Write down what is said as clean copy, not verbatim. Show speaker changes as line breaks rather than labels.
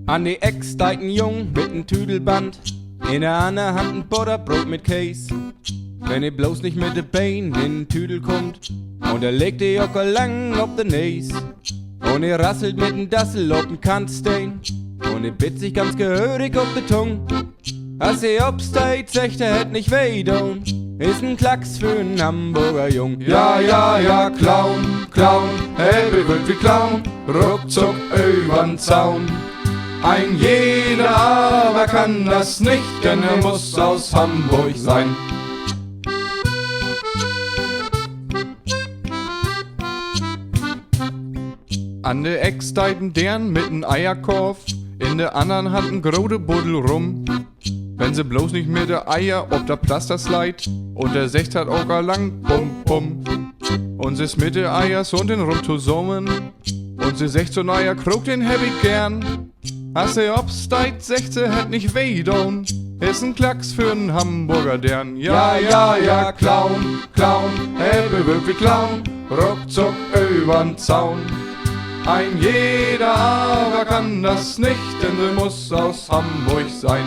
An die Ex steigt ein Jung mit n Tüdelband, in der anderen Hand ein Butterbrot mit Käse. Wenn ihr bloß nicht mit de Bein in den Tüdel kommt, und er legt die Jocker lang ob de Näs. Und ihr rasselt mit n Dassel ob n Kantstein, und ihr bitt sich ganz gehörig ob de Tung. Als ihr obsteigt, sagt er hätt nicht weh don, ist n Klacks für n Hamburger Jung.
Ja, ja, ja, Clown, Clown, er wird wie Clown, ruckzuck übern Zaun. Ein jeder aber kann das nicht, denn er muss aus Hamburg sein. An der Ex deiten deren mit n Eierkorb, in der anderen Hand n grode Buddel rum. Wenn sie bloß nicht mehr de Eier ob der Plaster slide, und der Secht hat auch gar lang pum pum. Und sie ist mit de Eiers und den rum zusammen, und sie secht so Eier krog den hab ich gern. Als sie obsteigt, secht sie hätt nicht weh don, ist n Klacks für n Hamburger dern. Ja, ja, ja, Clown, Clown, er wird wie Clown, ruckzuck übern Zaun. Ein jeder aber kann das nicht, denn sie muss aus Hamburg sein.